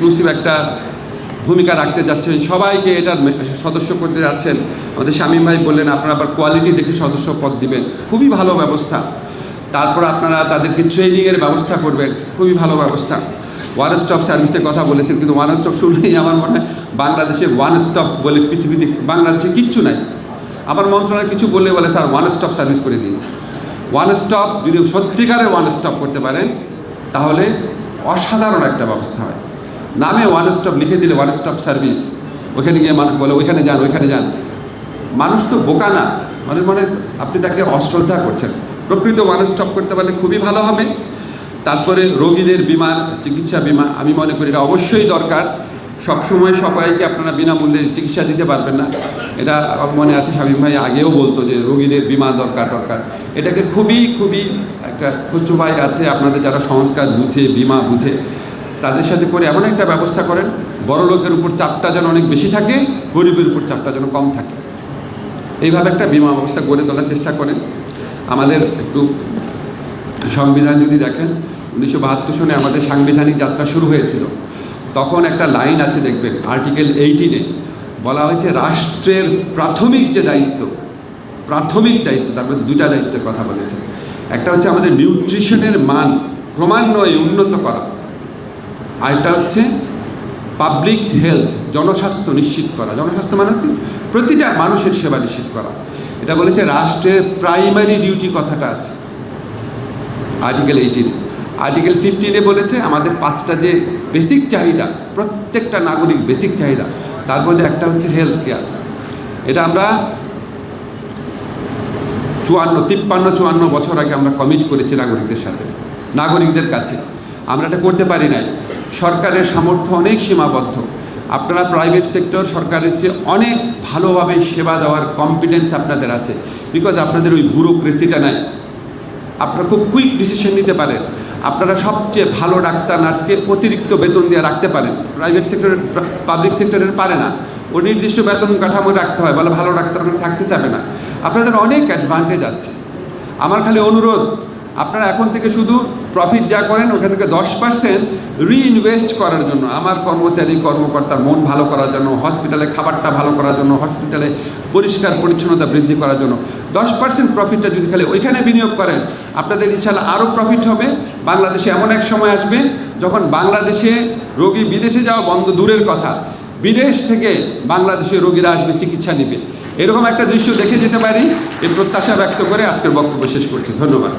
Inclusive একটা ভূমিকা রাখতে যাচ্ছেন, সবাইকে এটার সদস্য করতে যাচ্ছেন। আমাদের শামীম ভাই বললেন আপনারা আবার কোয়ালিটি দেখে সদস্য পদ দিবেন, খুবই ভালো ব্যবস্থা। তারপর আপনারা তাদেরকে ট্রেনিংয়ের ব্যবস্থা করবেন, খুবই ভালো ব্যবস্থা। ওয়ান স্টপ সার্ভিসের কথা বলেছেন, কিন্তু ওয়ান স্টপ শুনলেই আমার মনে হয় বাংলাদেশে ওয়ান স্টপ বলে পৃথিবীতে বাংলাদেশে কিচ্ছু নাই। আমার মন্ত্রণালয় কিছু বললে বলে স্যার ওয়ান স্টপ সার্ভিস করে দিয়েছে। ওয়ান স্টপ যদি সত্যিকারের ওয়ান স্টপ করতে পারেন তাহলে অসাধারণ একটা ব্যবস্থা হয়। নামে ওয়ান স্টপ লিখে দিলে ওয়ান স্টপ সার্ভিস, ওইখানে গিয়ে মানুষ বলে ওইখানে যান ওইখানে যান। মানুষ তো বোকা না, মানে আপনি তাকে অশ্রদ্ধা করছেন। প্রকৃত ওয়ান স্টপ করতে পারলে খুবই ভালো হবে। তারপরে রোগীদের বিমার চিকিৎসা বিমা, আমি মনে করি এটা অবশ্যই দরকার। সবসময় সবাইকে আপনারা বিনামূল্যে চিকিৎসা দিতে পারবেন না, এটা আমার মনে আছে শামীম ভাই আগেও বলতো যে রোগীদের বিমা দরকার। এটাকে খুবই একটা খুচরো ভাই আছে আপনাদের যারা সংস্কার বুঝে বিমা বুঝে, তাদের সাথে করে এমন একটা ব্যবস্থা করেন বড় লোকের উপর চাপটা যেন অনেক বেশি থাকে, গরিবের উপর চাপটা যেন কম থাকে। এইভাবে একটা বিমা ব্যবস্থা গড়ে তোলার চেষ্টা করেন। আমাদের একটু সংবিধান যদি দেখেন, 1972 সনে আমাদের সাংবিধানিক যাত্রা শুরু হয়েছিল। তখন একটা লাইন আছে দেখবেন, আর্টিকেল 18-এ বলা হয়েছে রাষ্ট্রের প্রাথমিক যে দায়িত্ব, তার মধ্যে দুইটা দায়িত্বের কথা বলেছে। একটা হচ্ছে আমাদের নিউট্রিশনের মান ক্রমান্বয়ে উন্নত করা, আরেকটা হচ্ছে পাবলিক হেলথ, জনস্বাস্থ্য নিশ্চিত করা। জনস্বাস্থ্য মানে হচ্ছে প্রতিটা মানুষের সেবা নিশ্চিত করা। এটা বলেছে রাষ্ট্রের প্রাইমারি ডিউটি কথাটা আছে আর্টিকেল 18-এ। আর্টিকেল 15-এ বলেছে আমাদের 5টা যে বেসিক চাহিদা, প্রত্যেকটা নাগরিক বেসিক চাহিদা, তার মধ্যে একটা হচ্ছে হেলথ কেয়ার। এটা আমরা 53-54 বছর আগে আমরা কমিট করেছি নাগরিকদের কাছে। আমরা এটা করতে পারি নাই, সরকারের সামর্থ্য অনেক সীমাবদ্ধ। আপনারা প্রাইভেট সেক্টর সরকারের চেয়ে অনেক ভালোভাবে সেবা দেওয়ার কম্পিটেন্স আপনাদের আছে, বিকজ আপনাদের ওই ব্যুরোক্রেসিটা নাই। আপনারা খুব কুইক ডিসিশন নিতে পারেন। আপনারা সবচেয়ে ভালো ডাক্তার নার্সকে অতিরিক্ত বেতন দিয়ে রাখতে পারেন, প্রাইভেট সেক্টরের পাবলিক সেক্টরের পারে না। ও নির্দিষ্ট বেতন কাঠামো রাখতে হয়, বলে ভালো ডাক্তার থাকতে চাবে না। আপনাদের অনেক অ্যাডভান্টেজ আছে। আমার খালি অনুরোধ, আপনারা এখন থেকে শুধু প্রফিট যা করেন ওখান থেকে 10% রিইনভেস্ট করার জন্য, আমার কর্মকর্তার মন ভালো করার জন্য, হসপিটালে খাবারটা ভালো করার জন্য, হসপিটালে পরিষ্কার পরিচ্ছন্নতা বৃদ্ধি করার জন্য 10% প্রফিটটা যদি খালি ওইখানে বিনিয়োগ করেন, আপনাদের ইনশাআল্লাহ আরও প্রফিট হবে। বাংলাদেশে এমন এক সময় আসবে যখন বাংলাদেশে রোগী বিদেশে যাওয়া বন্ধ দূরের কথা, বিদেশ থেকে বাংলাদেশে রোগীরা আসবে, চিকিৎসা নেবে। এরকম একটা দৃশ্য দেখে যেতে পারি, এই প্রত্যাশা ব্যক্ত করে আজকের বক্তব্য শেষ করছি। ধন্যবাদ।